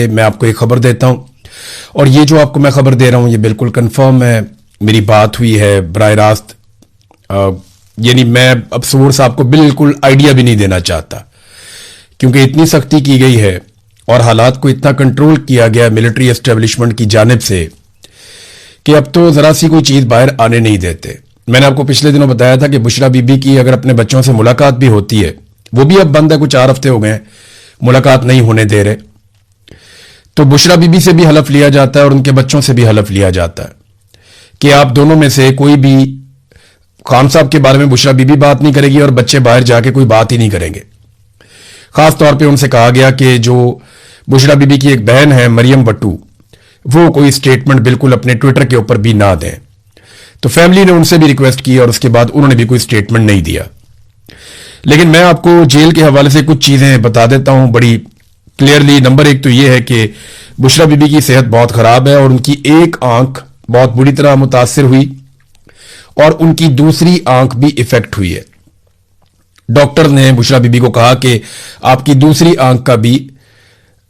मैं आपको एक खबर देता हूं और ये जो आपको मैं खबर दे रहा हूं ये बिल्कुल कंफर्म है, मेरी बात हुई है बराह रास्त। यानी मैं अब सोर्स आपको बिल्कुल आइडिया भी नहीं देना चाहता, क्योंकि इतनी सख्ती की गई है और हालात को इतना कंट्रोल किया गया मिलिट्री एस्टेब्लिशमेंट की जानिब से कि अब तो जरा सी कोई चीज बाहर आने नहीं देते। मैंने आपको पिछले दिनों बताया था कि बुशरा बीबी की अगर अपने बच्चों से मुलाकात भी होती है, वो भी अब बंद है, कुछ 4 हफ्ते हो गए मुलाकात नहीं होने दे रहे, तो बुशरा बीबी से भी हलफ लिया जाता है और उनके बच्चों से भी हलफ लिया जाता है कि आप दोनों में से कोई भी खान साहब के बारे में बुशरा बीबी बात नहीं करेगी और बच्चे बाहर जाके कोई बात ही नहीं करेंगे। खास तौर पे उनसे कहा गया कि जो बुशरा बीबी की एक बहन है मरियम बट्टू, वो कोई स्टेटमेंट बिल्कुल अपने ट्विटर के ऊपर भी ना दें। तो फैमिली ने उनसे भी रिक्वेस्ट की और उसके बाद उन्होंने भी कोई स्टेटमेंट नहीं दिया। लेकिन मैं आपको जेल के हवाले से कुछ चीजें बता देता हूं बड़ी क्लियरली। नंबर 1 तो यह है कि बुशरा बीबी की सेहत बहुत खराब है और उनकी एक आंख बहुत बुरी तरह मुतासिर हुई और उनकी दूसरी आंख भी इफेक्ट हुई है। डॉक्टर ने बुशरा बीबी को कहा कि आपकी दूसरी आंख का भी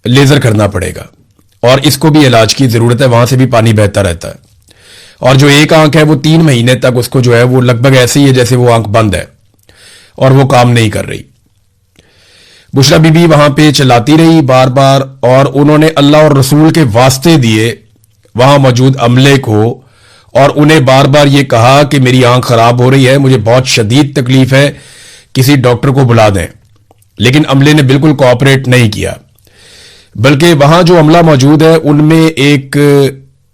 लेजर करना पड़ेगा और इसको भी इलाज की जरूरत है, वहां से भी पानी बहता रहता है। और जो एक आंख है वो 3 महीने तक उसको जो है वो लगभग ऐसे ही है जैसे वो आंख बंद है और वो काम नहीं कर रही। बुशरा बीबी वहां पे चिल्लाती रही बार बार और उन्होंने अल्लाह और रसूल के वास्ते दिए वहां मौजूद अमले को और उन्हें बार बार ये कहा कि मेरी आंख खराब हो रही है, मुझे बहुत शदीद तकलीफ है, किसी डॉक्टर को बुला दें। लेकिन अमले ने बिल्कुल कोऑपरेट नहीं किया, बल्कि वहां जो अमला मौजूद है उनमें एक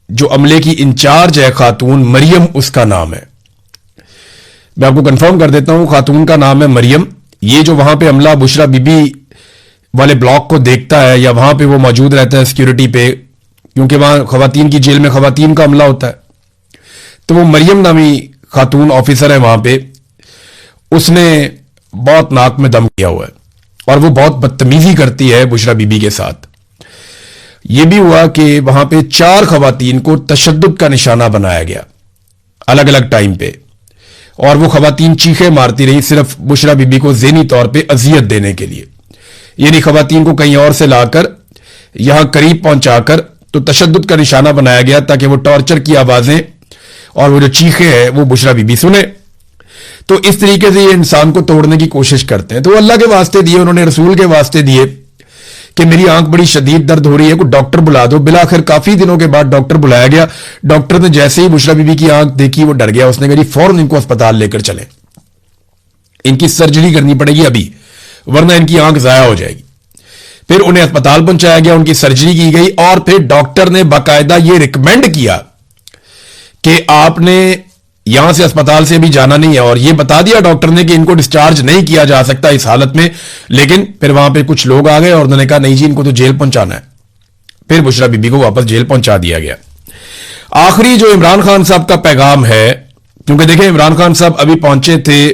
जो अमले की इंचार्ज है खातून, मरियम उसका नाम है। मैं आपको कंफर्म कर देता हूं, खातून का नाम है मरियम। ये जो वहां पे अमला बुशरा बीबी वाले ब्लॉक को देखता है या वहां पे वो मौजूद रहता है सिक्योरिटी पे, क्योंकि वहां खवातीन की जेल में खवातीन का अमला होता है, तो वो मरियम नामी खातून ऑफिसर है वहां पे, उसने बहुत नाक में दम किया हुआ है और वो बहुत बदतमीजी करती है बुशरा बीबी के साथ। यह भी हुआ कि वहां पे 4 खवातीन को तशद्दुद का निशाना बनाया गया अलग अलग टाइम पे और वो खवातीन चीखे मारती रही सिर्फ बुशरा बीबी को ज़हनी तौर पे अजियत देने के लिए। यानी खवातीन को कहीं और से लाकर यहां करीब पहुंचाकर तो तशद्दुद का निशाना बनाया गया ताकि वो टॉर्चर की आवाजें और वो जो चीखे हैं वो बुशरा बीबी सुने। तो इस तरीके से ये इंसान को तोड़ने की कोशिश करते हैं। तो अल्लाह के वास्ते दिए, उन्होंने रसूल के वास्ते दिए कि मेरी आंख बड़ी शदीद दर्द हो रही है, कोई डॉक्टर बुला दो। बिलाखिर काफी दिनों के बाद डॉक्टर बुलाया गया। डॉक्टर ने जैसे ही बुशरा बीबी की आंख देखी वो डर गया, उसने कहा जी फौरन इनको अस्पताल लेकर चले, इनकी सर्जरी करनी पड़ेगी अभी, वरना इनकी आंख जाया हो जाएगी। फिर उन्हें अस्पताल पहुंचाया गया, उनकी सर्जरी की गई और फिर डॉक्टर ने बाकायदा ये रिकमेंड किया कि आपने यहां से अस्पताल से भी जाना नहीं है और यह बता दिया डॉक्टर ने कि इनको डिस्चार्ज नहीं किया जा सकता इस हालत में। लेकिन फिर वहां पे कुछ लोग आ गए और उन्होंने कहा नहीं जी इनको तो जेल पहुंचाना है। फिर बुशरा बीबी को वापस जेल पहुंचा दिया गया। आखिरी जो इमरान खान साहब का पैगाम है, क्योंकि देखें इमरान खान साहब अभी पहुंचे थे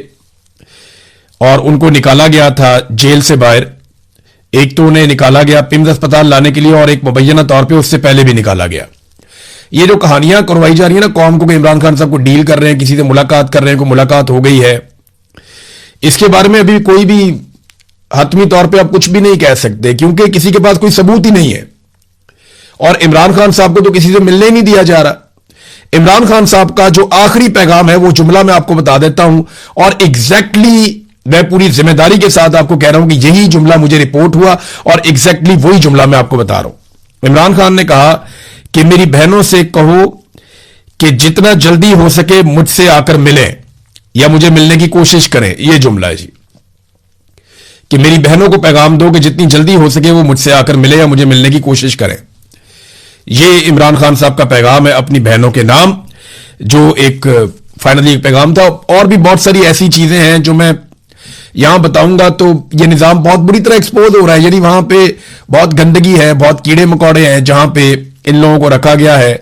और उनको निकाला गया था जेल से बाहर। एक तो उन्हें निकाला गया पिम्स अस्पताल लाने के लिए और एक मुबैना तौर पर उससे पहले भी निकाला गया। ये जो कहानियां करवाई जा रही है ना कौम को कि इमरान खान साहब को डील कर रहे हैं, किसी से मुलाकात कर रहे हैं, को मुलाकात हो गई है, इसके बारे में अभी कोई भी हतमी तौर पे आप कुछ भी नहीं कह सकते, क्योंकि किसी के पास कोई सबूत ही नहीं है और इमरान खान साहब को तो किसी से मिलने ही नहीं दिया जा रहा। इमरान खान साहब का जो आखिरी पैगाम है वो जुमला मैं आपको बता देता हूं और एग्जैक्टली मैं पूरी जिम्मेदारी के साथ आपको कह रहा हूं कि यही जुमला मुझे रिपोर्ट हुआ और एग्जैक्टली वही जुमला मैं आपको बता रहा हूं। इमरान खान ने कहा कि मेरी बहनों से कहो कि जितना जल्दी हो सके मुझसे आकर मिलें या मुझे मिलने की कोशिश करें। यह जुमला है जी, कि मेरी बहनों को पैगाम दो कि जितनी जल्दी हो सके वो मुझसे आकर मिले या मुझे मिलने की कोशिश करें। यह इमरान खान साहब का पैगाम है अपनी बहनों के नाम, जो एक फाइनली एक पैगाम था। और भी बहुत सारी ऐसी चीजें हैं जो मैं यहां बताऊंगा तो यह निजाम बहुत बुरी तरह एक्सपोज हो रहा है। यानी वहां पे बहुत गंदगी है, बहुत कीड़े मकोड़े हैं जहां पे इन लोगों को रखा गया है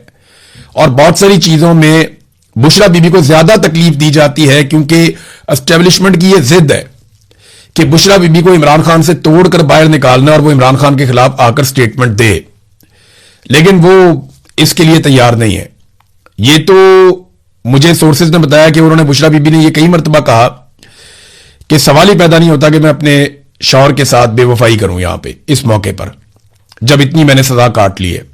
और बहुत सारी चीजों में बुशरा बीबी को ज्यादा तकलीफ दी जाती है क्योंकि एस्टेब्लिशमेंट की यह जिद है कि बुशरा बीबी को इमरान खान से तोड़कर बाहर निकालना और वो इमरान खान के खिलाफ आकर स्टेटमेंट दे, लेकिन वो इसके लिए तैयार नहीं है। ये तो मुझे सोर्सेज ने बताया कि उन्होंने बुशरा बीबी ने यह कई मरतबा कहा कि सवाल ही पैदा नहीं होता कि मैं अपने शौहर के साथ बेवफाई करूं यहां पे इस मौके पर। जब इतनी मैंने सजा काट ली है।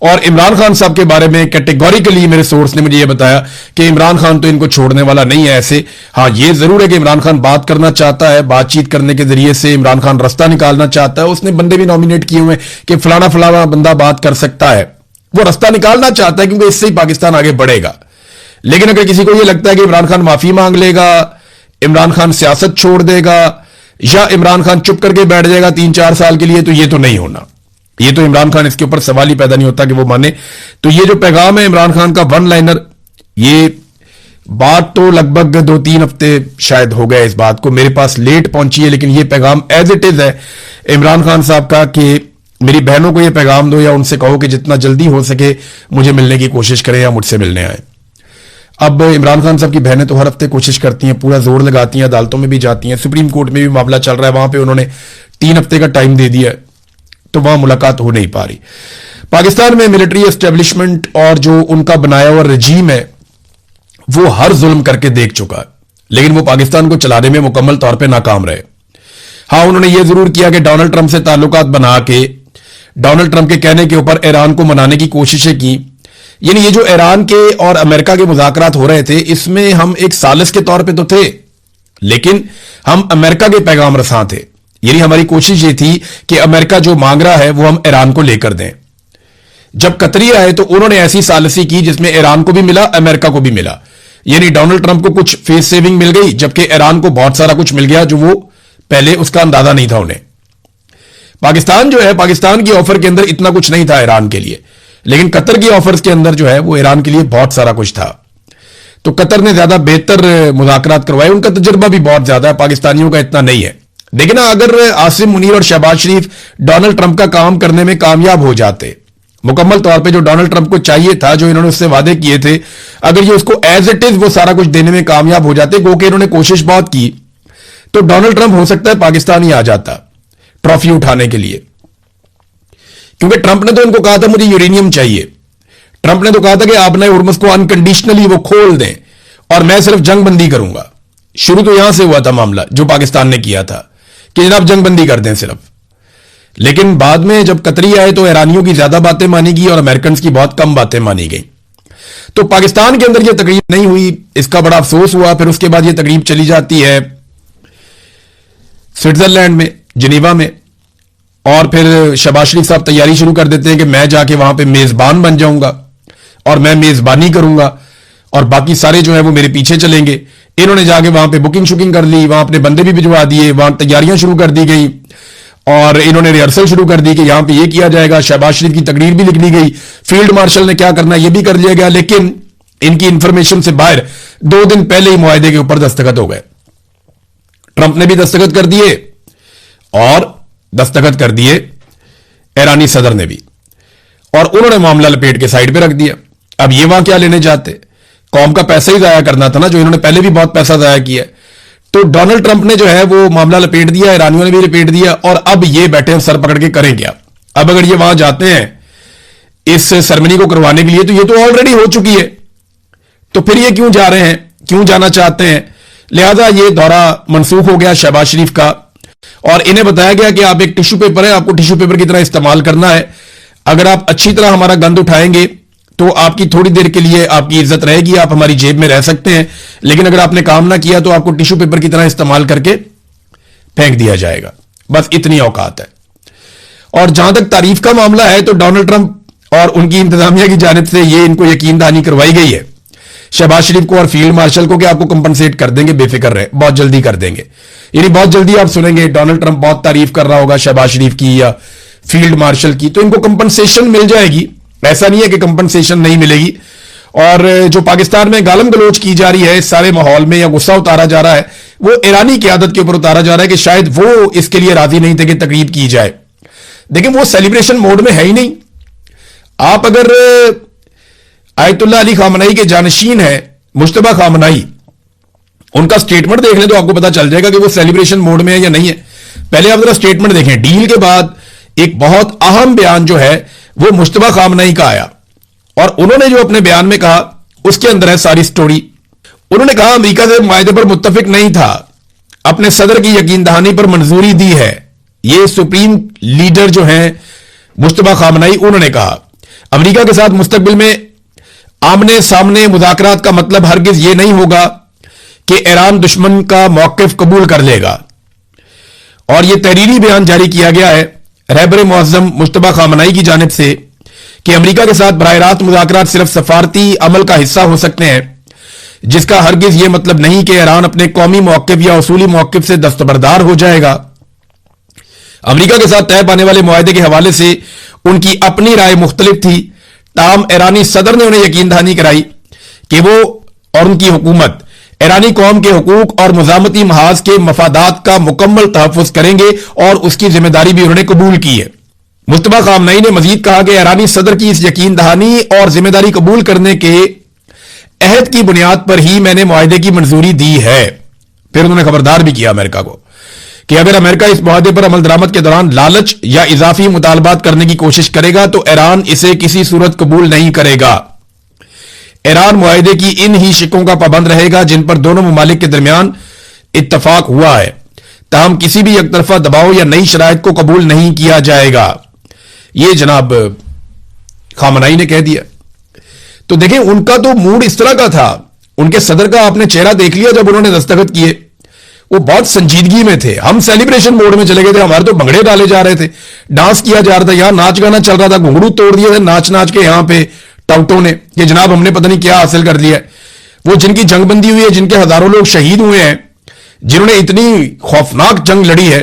और इमरान खान साहब के बारे में कैटेगोरिकली मेरे सोर्स ने मुझे यह बताया कि इमरान खान तो इनको छोड़ने वाला नहीं है ऐसे। हाँ, यह जरूर है कि इमरान खान बात करना चाहता है, बातचीत करने के जरिए से इमरान खान रास्ता निकालना चाहता है। उसने बंदे भी नॉमिनेट किए हुए कि फलाना फलाना बंदा बात कर सकता है, वो रास्ता निकालना चाहता है क्योंकि इससे ही पाकिस्तान आगे बढ़ेगा। लेकिन अगर किसी को यह लगता है कि इमरान खान माफी मांग लेगा, इमरान खान सियासत छोड़ देगा, या इमरान खान चुप करके बैठ जाएगा 3-4 साल के लिए, तो यह तो नहीं होना। ये तो इमरान खान, इसके ऊपर सवाल ही पैदा नहीं होता कि वो माने। तो ये जो पैगाम है इमरान खान का वन लाइनर, ये बात तो लगभग 2-3 हफ्ते शायद हो गए इस बात को, मेरे पास लेट पहुंची है, लेकिन ये पैगाम एज इट इज है इमरान खान साहब का कि मेरी बहनों को ये पैगाम दो या उनसे कहो कि जितना जल्दी हो सके मुझे मिलने की कोशिश करें या मुझसे मिलने आए। अब इमरान खान साहब की बहनें तो हर हफ्ते कोशिश करती हैं, पूरा जोर लगाती हैं, अदालतों में भी जाती हैं, सुप्रीम कोर्ट में भी मामला चल रहा है, वहां पर उन्होंने 3 हफ्ते का टाइम दे दिया, तो वहां मुलाकात हो नहीं पा रही। पाकिस्तान में मिलिट्री एस्टेब्लिशमेंट और जो उनका बनाया हुआ रजीम है वो हर जुल्म करके देख चुका है, लेकिन वो पाकिस्तान को चलाने में मुकम्मल तौर पे नाकाम रहे। हां, उन्होंने ये जरूर किया कि डोनाल्ड ट्रंप से ताल्लुकात बना के डोनाल्ड ट्रंप के कहने के ऊपर ईरान को मनाने की कोशिशें की। यानी ये जो ईरान के और अमेरिका के मुज़ाकरात हो रहे थे, इसमें हम एक सालिस के तौर पे तो थे, लेकिन हम अमेरिका के पैगाम रसां थे। यानी हमारी कोशिश ये थी कि अमेरिका जो मांग रहा है वो हम ईरान को लेकर दें। जब कतरी आए तो उन्होंने ऐसी सालिसी की जिसमें ईरान को भी मिला, अमेरिका को भी मिला। यानी डोनाल्ड ट्रंप को कुछ फेस सेविंग मिल गई, जबकि ईरान को बहुत सारा कुछ मिल गया जो वो पहले उसका अंदाजा नहीं था उन्हें। पाकिस्तान जो है, पाकिस्तान की ऑफर के अंदर इतना कुछ नहीं था ईरान के लिए, लेकिन कतर की ऑफर्स के अंदर जो है वो ईरान के लिए बहुत सारा कुछ था। तो कतर ने ज्यादा बेहतर मुज़ाकरात करवाए, उनका तजुर्बा भी बहुत ज्यादा है, पाकिस्तानियों का इतना नहीं है। देखिए ना, अगर आसिम मुनीर और शहबाज शरीफ डोनाल्ड ट्रंप का काम करने में कामयाब हो जाते, मुकम्मल तौर पे जो डोनाल्ड ट्रंप को चाहिए था, जो इन्होंने उससे वादे किए थे, अगर ये उसको एज इट इज वो सारा कुछ देने में कामयाब हो जाते, क्योंकि इन्होंने कोशिश बहुत की, तो डोनाल्ड ट्रंप हो सकता है पाकिस्तान ही आ जाता ट्रॉफी उठाने के लिए। क्योंकि ट्रंप ने तो इनको कहा था मुझे यूरेनियम चाहिए, ट्रंप ने तो कहा था कि आप नए हुर्मुज़ को अनकंडीशनली वो खोल दें और मैं सिर्फ जंगबंदी करूंगा। शुरू तो यहां से हुआ था मामला, जो पाकिस्तान ने किया था कि जनाब जंगबंदी कर दें सिर्फ। लेकिन बाद में जब कतरी आए तो ईरानियों की ज्यादा बातें मानी गई और अमेरिकन की बहुत कम बातें मानी गई। तो पाकिस्तान के अंदर यह तकरीब नहीं हुई, इसका बड़ा अफसोस हुआ। फिर उसके बाद यह तकरीब चली जाती है स्विट्जरलैंड में, जिनीवा में, और फिर शहबाज शरीफ साहब तैयारी शुरू कर देते हैं कि मैं जाके वहां पे मेजबान बन जाऊंगा और मैं मेजबानी करूंगा और बाकी सारे जो है वो मेरे पीछे चलेंगे। इन्होंने जाके वहां पे बुकिंग शुकिंग कर ली, वहां अपने बंदे भी भिजवा दिए, वहां तैयारियां शुरू कर दी गई और इन्होंने रिहर्सल शुरू कर दी कि यहां पे ये किया जाएगा। शहबाज शरीफ की तकरीर भी लिख दी गई, फील्ड मार्शल ने क्या करना है ये भी कर लिया गया। लेकिन इनकी इंफॉर्मेशन से बाहर 2 दिन पहले ही मुआहदे के ऊपर दस्तखत हो गए। ट्रंप ने भी दस्तखत कर दिए और दस्तखत कर दिए ईरानी सदर ने भी, और उन्होंने मामला लपेट के साइड पे रख दिया। अब ये वहां क्या लेने जाते, कौम का पैसा ही जाया करना था ना, जो इन्होंने पहले भी बहुत पैसा जाया किया। तो डोनाल्ड ट्रंप ने जो है वो मामला लपेट दिया, ईरानियों ने भी लपेट दिया, और अब ये बैठे हैं सर पकड़ के करें क्या। अब अगर ये वहां जाते हैं इस सेरेमनी को करवाने के लिए, तो ये तो ऑलरेडी हो चुकी है, तो फिर ये क्यों जा रहे हैं, क्यों जाना चाहते हैं। लिहाजा ये दौरा मनसूख हो गया शहबाज शरीफ का, और इन्हें बताया गया कि आप एक टिश्यू पेपर है, आपको टिश्यू पेपर की तरह इस्तेमाल करना है। अगर आप अच्छी तरह हमारा गंद उठाएंगे तो आपकी थोड़ी देर के लिए आपकी इज्जत रहेगी, आप हमारी जेब में रह सकते हैं, लेकिन अगर आपने काम ना किया तो आपको टिश्यू पेपर की तरह इस्तेमाल करके फेंक दिया जाएगा। बस इतनी औकात है। और जहां तक तारीफ का मामला है, तो डोनाल्ड ट्रंप और उनकी इंतजामिया की जानिब से ये इनको यकीन दहानी करवाई गई है शहबाज शरीफ को और फील्ड मार्शल को कि आपको कंपनसेट कर देंगे, बेफिक्र रहे, बहुत जल्दी कर देंगे। यानी बहुत जल्दी आप सुनेंगे डोनाल्ड ट्रंप बहुत तारीफ कर रहा होगा शहबाज शरीफ की या फील्ड मार्शल की, तो इनको कंपनसेशन मिल जाएगी। ऐसा नहीं है कि कंपनसेशन नहीं मिलेगी। और जो पाकिस्तान में गालम गलोच की जा रही है इस सारे माहौल में, या गुस्सा उतारा जा रहा है, वो ईरानी क़यादत के ऊपर उतारा जा रहा है कि शायद वो इसके लिए राजी नहीं थे कि तकरीब की जाए। देखिए वो सेलिब्रेशन मोड में है ही नहीं। आप अगर आयतुल्लाह अली खामनई के जानशीन है मुश्तबा खामनई, उनका स्टेटमेंट देख लें तो आपको पता चल जाएगा कि वो सेलिब्रेशन मोड में है या नहीं है। पहले आप जरा स्टेटमेंट देखें। डील के बाद एक बहुत अहम बयान जो है वो मुश्तबा खामनई का आया, और उन्होंने जो अपने बयान में कहा उसके अंदर है सारी स्टोरी। उन्होंने कहा अमेरिका से मुआहदे पर मुत्तफिक नहीं था, अपने सदर की यकीन दहानी पर मंजूरी दी है। ये सुप्रीम लीडर जो हैं मुश्तबा खामनई, उन्होंने कहा अमेरिका के साथ मुस्तकबिल में आमने सामने मुज़ाकरात का मतलब हरगिज यह नहीं होगा कि ईरान दुश्मन का मौकिफ कबूल कर लेगा। और यह तहरीरी बयान जारी किया गया है रहबर मुअज़्ज़म मुश्तबा खामनई की जानिब से कि अमेरिका के साथ बराह रास्त मुज़ाकरात सिर्फ सफारती अमल का हिस्सा हो सकते हैं, जिसका हरगिज यह मतलब नहीं कि ईरान अपने कौमी मौकिफ या उसूली मौकिफ से दस्तबरदार हो जाएगा। अमेरिका के साथ तय पाने वाले मुआहदे के हवाले से उनकी अपनी राय मुख्तलिफ थी, ताहम ईरानी सदर ने उन्हें यकीन दहानी कराई कि वो और उनकी हुकूमत ईरानी कौम के हुकूक और मुज़ामती महाज के मफादात का मुकम्मल तहफ़्फ़ुज़ करेंगे और उसकी जिम्मेदारी भी उन्होंने कबूल की है। मुश्तबा खामनई ने मजीद कहा कि ईरानी सदर की इस यकीन दहानी और जिम्मेदारी कबूल करने के अहद की बुनियाद पर ही मैंने मुआहदे की मंजूरी दी है। फिर उन्होंने खबरदार भी किया अमेरिका को कि अगर अमेरिका इस मुआहदे पर अमल दरामद के दौरान लालच या इजाफी मुतालबात करने की कोशिश करेगा तो ईरान इसे किसी सूरत कबूल नहीं करेगा। ईरान मुआहदे की इन ही शिकों का पाबंद रहेगा जिन पर दोनों ममालिक के दरमियान इत्तफाक हुआ है, ताहम किसी भी एक तरफा दबाव या नई शराइत को कबूल नहीं किया जाएगा। यह जनाब खामनई ने कह दिया। तो देखें, उनका तो मूड इस तरह का था, उनके सदर का आपने चेहरा देख लिया जब उन्होंने दस्तखत किए, वो बहुत संजीदगी में थे। हम सेलिब्रेशन मोड में चले गए थे, हमारे तो भंगड़े डाले जा रहे थे, डांस किया जा रहा था, यहां नाच गाना चल रहा था, घुंघरू तोड़ दिए थे नाच नाच के यहां पे टाउटों ने कि जनाब हमने पता नहीं क्या हासिल कर लिया है। वो जिनकी जंगबंदी हुई है, जिनके हजारों लोग शहीद हुए हैं, जिन्होंने इतनी खौफनाक जंग लड़ी है,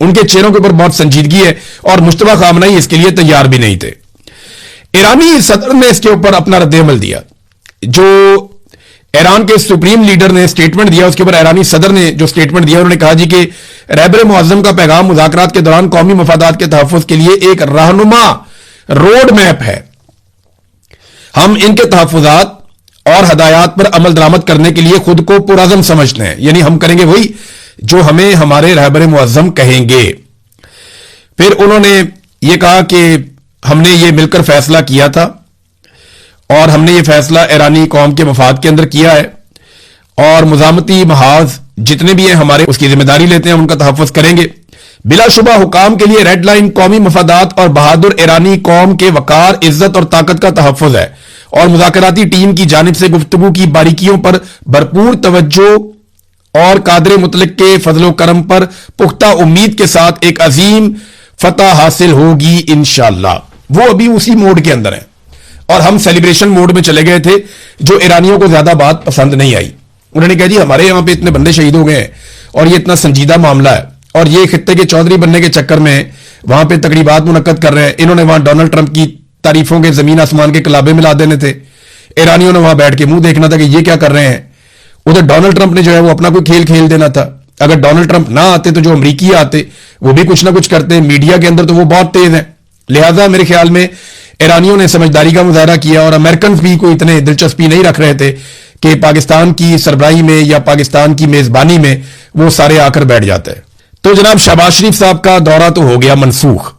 उनके चेहरों के ऊपर बहुत संजीदगी है और मुश्तबा खामनई इसके लिए तैयार भी नहीं थे। ईरानी सदर ने इसके ऊपर अपना रद्द-ए-अमल दिया। जो ईरान के सुप्रीम लीडर ने स्टेटमेंट दिया, उसके ऊपर ईरानी सदर ने जो स्टेटमेंट दिया, उन्होंने कहा जी कि रहबर मुअज़्ज़म का पैगाम मुज़ाकरात के दौरान कौमी मफादात के तहफ़्फ़ुज़ के लिए एक रहनुमा रोड मैप है। हम इनके तहफ़्फ़ुज़ात और हदायत पर अमल दरामद करने के लिए खुद को पुरअज़म समझते हैं, यानी हम करेंगे वही जो हमें हमारे रहबर मुअज़्ज़म कहेंगे। फिर उन्होंने ये कहा कि हमने ये मिलकर फैसला किया था और हमने ये फैसला ईरानी कौम के मफाद के अंदर किया है और मुज़ामती महाज जितने भी हैं हमारे, उसकी जिम्मेदारी लेते हैं, उनका तहफ़्फ़ुज़ करेंगे। बिलाशुबा हुकाम के लिए रेड लाइन कौमी मफादात और बहादुर ईरानी कौम के वकार, इज्जत और ताकत का तहफ़्फ़ुज़ है और मुज़ाकराती टीम की जानिब से गुफ्तगू की बारीकियों पर भरपूर तवज्जो और कादरे मुतलक के फजलो करम पर पुख्ता उम्मीद के साथ एक अजीम फतह हासिल होगी इंशाअल्लाह। वो अभी उसी मोड के अंदर है और हम सेलिब्रेशन मोड में चले गए थे, जो ईरानियों को ज्यादा बात पसंद नहीं आई। उन्होंने कहा जी हमारे यहां पे इतने बंदे शहीद हो गए हैं और ये इतना संजीदा मामला है और ये खित्ते के चौधरी बनने के चक्कर में वहां पे तकरीबात मुनक्कद कर रहे हैं। इन्होंने वहां डोनाल्ड ट्रंप की तारीफों के जमीन आसमान के कलाबे मिला देने थे। ईरानियों ने वहां बैठ के मुंह देखना था कि ये क्या कर रहे हैं। उधर डोनाल्ड ट्रंप ने जो है वो अपना कोई खेल खेल देना था। अगर डोनाल्ड ट्रंप ना आते तो जो अमरीकी आते वो भी कुछ ना कुछ करते हैं। मीडिया के अंदर तो वो बहुत तेज है, लिहाजा मेरे ख्याल में ईरानियों ने समझदारी का मुजाहरा किया और अमेरिकन भी कोई इतने दिलचस्पी नहीं रख रहे थे कि पाकिस्तान की सरबराही में या पाकिस्तान की मेजबानी में वो सारे आकर बैठ जाते हैं। तो जनाब शहबाज शरीफ साहब का दौरा तो हो गया मनसूख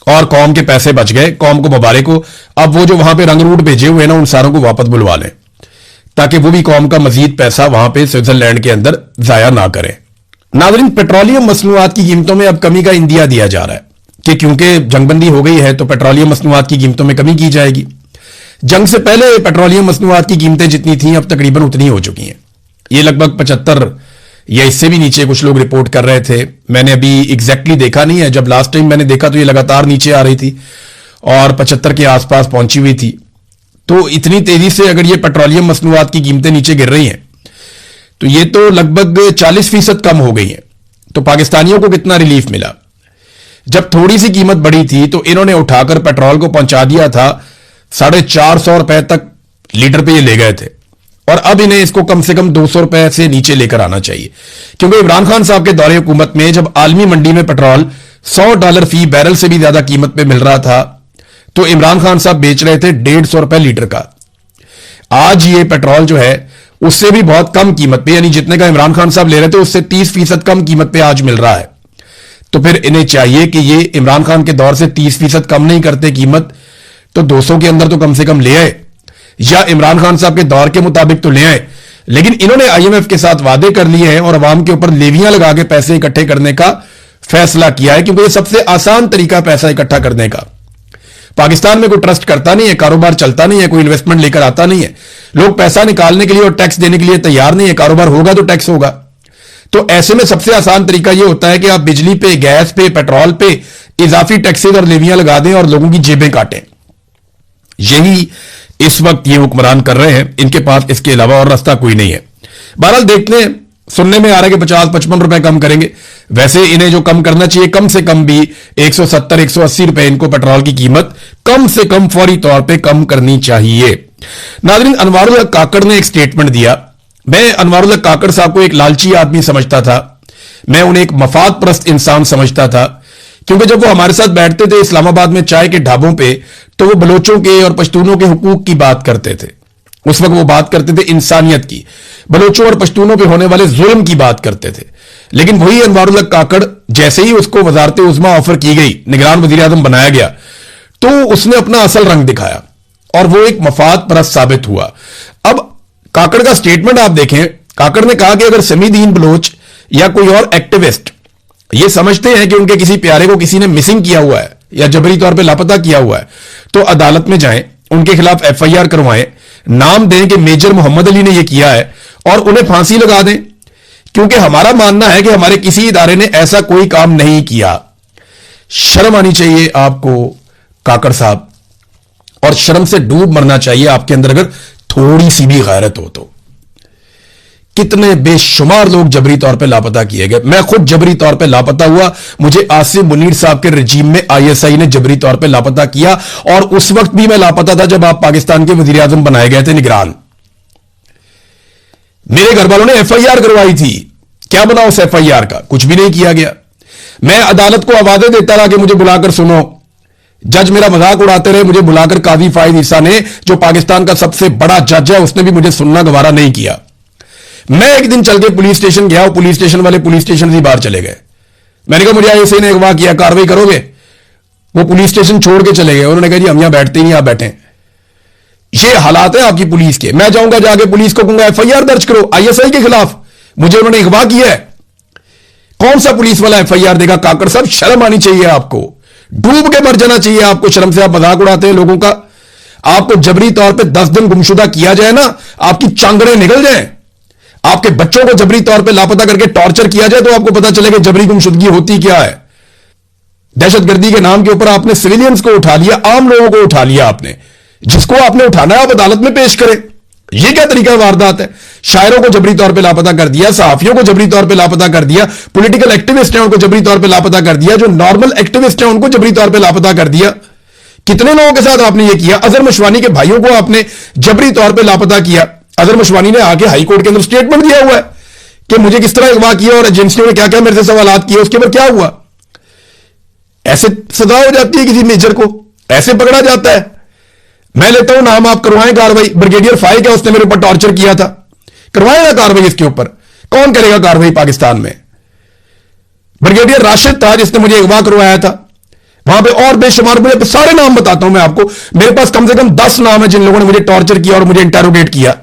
और कौम के पैसे बच गए, कौम को मुबारक हो। अब वो जो वहां पे रंग रूट भेजे हुए ना, उन सारों को वापस बुलवा लें ताकि वो भी कौम का मजीद पैसा वहां पे स्विट्जरलैंड के अंदर जाया ना करें। नाज़रीन, पेट्रोलियम मसनूआत की कीमतों में अब कमी का इंदिया दिया जा रहा है कि क्योंकि जंगबंदी हो गई है तो पेट्रोलियम मसनूआत की कीमतों में कमी की जाएगी। जंग से पहले पेट्रोलियम मसनूआत की कीमतें जितनी थीं अब तकरीबन उतनी हो चुकी हैं। ये लगभग 75 या इससे भी नीचे कुछ लोग रिपोर्ट कर रहे थे। मैंने अभी एग्जैक्टली देखा नहीं है, जब लास्ट टाइम मैंने देखा तो ये लगातार नीचे आ रही थी और 75 के आसपास पहुंची हुई थी। तो इतनी तेजी से अगर ये पेट्रोलियम मसनूआत की कीमतें नीचे गिर रही हैं तो ये तो लगभग 40% कम हो गई हैं। तो पाकिस्तानियों को कितना रिलीफ मिला। जब थोड़ी सी कीमत बढ़ी थी तो इन्होंने उठाकर पेट्रोल को पहुंचा दिया था 450 रुपए तक लीटर पे ये ले गए थे और अब इन्हें इसको कम से कम 200 रुपए से नीचे लेकर आना चाहिए, क्योंकि इमरान खान साहब के दौरे हुकूमत में जब आलमी मंडी में पेट्रोल $100 फी बैरल से भी ज्यादा कीमत पे मिल रहा था तो इमरान खान साहब बेच रहे थे 150 रुपए लीटर का। आज ये पेट्रोल जो है उससे भी बहुत कम कीमत पे, यानी जितने का इमरान खान साहब ले रहे थे उससे 30% कम कीमत पे आज मिल रहा है। तो फिर इन्हें चाहिए कि ये इमरान खान के दौर से 30% कम नहीं करते कीमत तो 200 के अंदर तो कम से कम ले आए या इमरान खान साहब के दौर के मुताबिक तो ले आए। लेकिन इन्होंने IMF के साथ वादे कर लिए हैं और अवाम के ऊपर लेवियां लगा के पैसे इकट्ठे करने का फैसला किया है, क्योंकि ये सबसे आसान तरीका पैसा इकट्ठा करने का। पाकिस्तान में कोई ट्रस्ट करता नहीं है, कारोबार चलता नहीं है, कोई इन्वेस्टमेंट लेकर आता नहीं है, लोग पैसा निकालने के लिए और टैक्स देने के लिए तैयार नहीं है। कारोबार होगा तो टैक्स होगा। तो ऐसे में सबसे आसान तरीका यह होता है कि आप बिजली पे, गैस पे, पेट्रोल पे इजाफी टैक्सेस और लेवियां लगा दें और लोगों की जेबें काटें। यही इस वक्त ये हुक्मरान कर रहे हैं, इनके पास इसके अलावा और रास्ता कोई नहीं है। बहरहाल देखते हैं, सुनने में आ रहा है कि 50-55 रुपए कम करेंगे। वैसे इन्हें जो कम करना चाहिए, कम से कम भी 170-180 रुपए इनको पेट्रोल की कीमत कम से कम फौरी तौर पे कम करनी चाहिए। नाज़रीन, अनवारुल हक काकड़ ने एक स्टेटमेंट दिया। मैं अनवारुल हक काकड़ साहब को एक लालची आदमी समझता था, मैं उन्हें एक मफाद परस्त इंसान समझता था, क्योंकि जब वो हमारे साथ बैठते थे इस्लामाबाद में चाय के ढाबों पे, तो वो बलोचों के और पश्तूनों के हुकूक की बात करते थे। उस वक्त वो बात करते थे इंसानियत की, बलोचों और पश्तूनों पे होने वाले जुल्म की बात करते थे। लेकिन वही अनवारुल हक काकड़, जैसे ही उसको वजारत उज़्मा ऑफर की गई, निगरान वजीर आज़म बनाया गया, तो उसने अपना असल रंग दिखाया और वो एक मफाद परस्त साबित हुआ। अब काकड़ का स्टेटमेंट आप देखें, काकड़ ने कहा कि अगर समीदीन बलोच या कोई और एक्टिविस्ट ये समझते हैं कि उनके किसी प्यारे को किसी ने मिसिंग किया हुआ है या जबरी तौर पे लापता किया हुआ है, तो अदालत में जाएं, उनके खिलाफ FIR करवाएं, नाम दें कि मेजर मोहम्मद अली ने यह किया है और उन्हें फांसी लगा दें, क्योंकि हमारा मानना है कि हमारे किसी इदारे ने ऐसा कोई काम नहीं किया। शर्म आनी चाहिए आपको काकड़ साहब, और शर्म से डूब मरना चाहिए आपके अंदर अगर थोड़ी सी भी गैरत हो तो। कितने बेशुमार लोग जबरी तौर पे लापता किए गए। मैं खुद जबरी तौर पे लापता हुआ, मुझे आसिफ मुनीर साहब के रजीम में ISI ने जबरी तौर पे लापता किया, और उस वक्त भी मैं लापता था जब आप पाकिस्तान के वजीर आजम बनाए गए थे निगरान। मेरे घर वालों ने FIR करवाई थी, क्या बना उस FIR का? कुछ भी नहीं किया गया। मैं अदालत को आवाजें देता रहा कि मुझे बुलाकर सुनो, जज मेरा मजाक उड़ाते रहे, मुझे बुलाकर काजी फाइज ईसा ने, जो पाकिस्तान का सबसे बड़ा जज है, उसने भी मुझे सुनना गवारा नहीं किया। मैं एक दिन चल के पुलिस स्टेशन गया, पुलिस स्टेशन वाले पुलिस स्टेशन से बाहर चले गए। मैंने कहा मुझे ऐसे ने अगवा किया, कार्रवाई करोगे? वो पुलिस स्टेशन छोड़ के चले गए। उन्होंने कहा जी हम यहां बैठते ही नहीं, आप बैठे। ये हालात है आपकी पुलिस के। मैं जाऊंगा जाके पुलिस को कहूंगा FIR दर्ज करो ISI के खिलाफ, मुझे उन्होंने अगवा किया है। कौन सा पुलिस वाला FIR देगा? काकड़ साहब, शर्म आनी चाहिए आपको, डूब के मर जाना चाहिए आपको शर्म से। आप मजाक उड़ाते हैं लोगों का। आपको जबरी तौर पे 10 दिन गुमशुदा किया जाए ना, आपकी चांगड़ें निकल जाएं। आपके बच्चों को जबरी तौर पे लापता करके टॉर्चर किया जाए तो आपको पता चलेगा जबरी गुमशुदगी होती क्या है। दहशतगर्दी के नाम के ऊपर आपने सिविलियंस को उठा लिया, आम लोगों को उठा लिया आपने। जिसको आपने उठाना है आप अदालत में पेश करें। यह क्या तरीका वारदात है? शायरों को जबरी तौर पे लापता कर दिया, सहाफियों को जबरी तौर पे लापता कर दिया, पॉलिटिकल एक्टिविस्ट हैं उनको जबरी तौर पे लापता कर दिया, जो नॉर्मल एक्टिविस्ट हैं उनको जबरी तौर पे लापता कर दिया। कितने लोगों के साथ आपने यह किया? अजहर मशवानी के भाइयों को आपने जबरी तौर पे लापता किया। अजहर मशवानी ने आके हाई कोर्ट के अंदर स्टेटमेंट दिया हुआ है कि मुझे किस तरह अगवा किया और एजेंसियों ने क्या क्या मेरे से सवालात किए, उसके ऊपर क्या हुआ। ऐसे सजा हो जाती है किसी मेजर को, ऐसे पकड़ा जाता है। मैं लेता हूं नाम, आप करवाएं कार्रवाई। ब्रिगेडियर फाइक है, उसने मेरे ऊपर टॉर्चर किया था, करवाएगा कार्रवाई इसके ऊपर। कौन करेगा कार्रवाई पाकिस्तान में? ब्रिगेडियर राशिद था जिसने मुझे अगवा करवाया था। वहां पे और बेशुमार, मुझे सारे नाम बताता हूं मैं आपको, मेरे पास कम से कम 10 नाम है जिन लोगों ने मुझे टॉर्चर किया और मुझे इंटेरोगेट किया।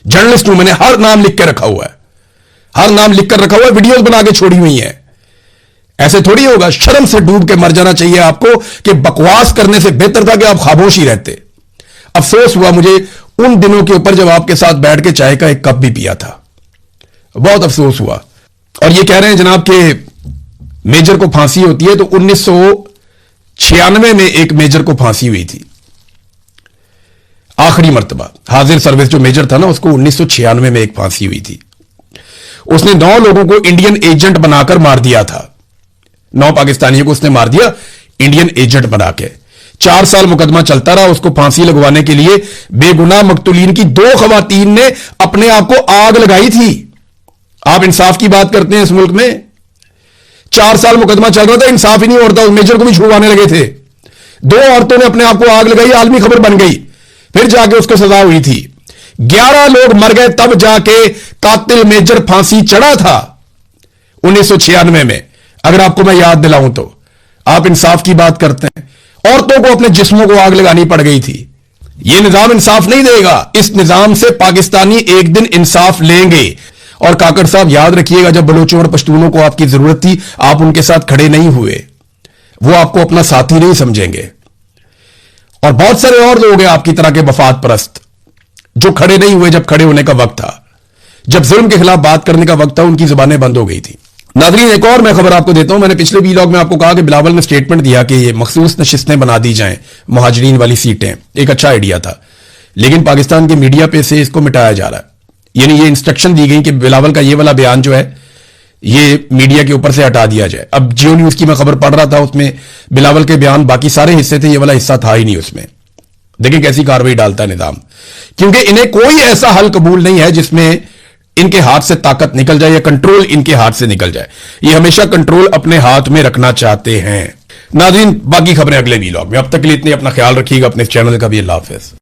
जर्नलिस्ट हूं, मैंने हर नाम लिख के रखा हुआ है, हर नाम लिख कर रखा हुआ है, वीडियोस बना के छोड़ी हुई है। ऐसे थोड़ी होगा। शर्म से डूब के मर जाना चाहिए आपको कि बकवास करने से बेहतर था कि आप खामोश ही रहते। अफसोस हुआ मुझे उन दिनों के ऊपर जब आपके साथ बैठ के चाय का एक कप भी पिया था, बहुत अफसोस हुआ। और ये कह रहे हैं जनाब के मेजर को फांसी होती है, तो 1996 में एक मेजर को फांसी हुई थी आखिरी मर्तबा। हाजिर सर्विस जो मेजर था ना, उसको 1996 में एक फांसी हुई थी। उसने 9 लोगों को इंडियन एजेंट बनाकर मार दिया था। 9 पाकिस्तानियों को उसने मार दिया इंडियन एजेंट बना के। 4 साल मुकदमा चलता रहा। उसको फांसी लगवाने के लिए बेगुनाह मकतूलीन की 2 खवातीन ने अपने आप को आग लगाई थी। आप इंसाफ की बात करते हैं इस मुल्क में? 4 साल मुकदमा चल रहा था, इंसाफ ही नहीं होता, उस मेजर को भी छुड़वाने लगे थे। 2 औरतों ने अपने आप को आग लगाई, आलमी खबर बन गई, फिर जाके उसको सजा हुई थी। 11 लोग मर गए, तब जाके कातिल मेजर फांसी चढ़ा था 1996 में। अगर आपको मैं याद दिलाऊं तो आप इंसाफ की बात करते हैं, औरतों को अपने जिस्मों को आग लगानी पड़ गई थी। यह निजाम इंसाफ नहीं देगा। इस निजाम से पाकिस्तानी एक दिन इंसाफ लेंगे। और काकड़ साहब याद रखिएगा, जब बलोचों और पश्तूनों को आपकी जरूरत थी, आप उनके साथ खड़े नहीं हुए। वो आपको अपना साथी नहीं समझेंगे। और बहुत सारे और लोग हैं आपकी तरह के मफाद परस्त जो खड़े नहीं हुए जब खड़े होने का वक्त था, जब जुल्म के खिलाफ बात करने का वक्त था, उनकी जुबानें बंद हो गई थी। नाज़रीन, एक और मैं खबर आपको देता हूं। मैंने पिछले वीलॉग में आपको कहा कि बिलावल ने स्टेटमेंट दिया कि ये मखसूस नशिस्तें बना दी जाएं, मुहाजिरीन वाली सीटें, एक अच्छा आइडिया था, लेकिन पाकिस्तान के मीडिया पे से इसको मिटाया जा रहा है। यानी ये इंस्ट्रक्शन दी गई कि बिलावल का ये वाला बयान जो है ये मीडिया के ऊपर से हटा दिया जाए। अब जियो न्यूज की मैं खबर पढ़ रहा था, उसमें बिलावल के बयान बाकी सारे हिस्से थे, ये वाला हिस्सा था ही नहीं उसमें। देखिए कैसी कार्रवाई डालता है निजाम, क्योंकि इन्हें कोई ऐसा हल कबूल नहीं है जिसमें इनके हाथ से ताकत निकल जाए या कंट्रोल इनके हाथ से निकल जाए। ये हमेशा कंट्रोल अपने हाथ में रखना चाहते हैं। नाज़रीन, बाकी खबरें अगले वीलॉग में। अब तक के लिए इतने, अपना ख्याल रखिएगा, अपने चैनल का भी। अल्लाह हाफिज़।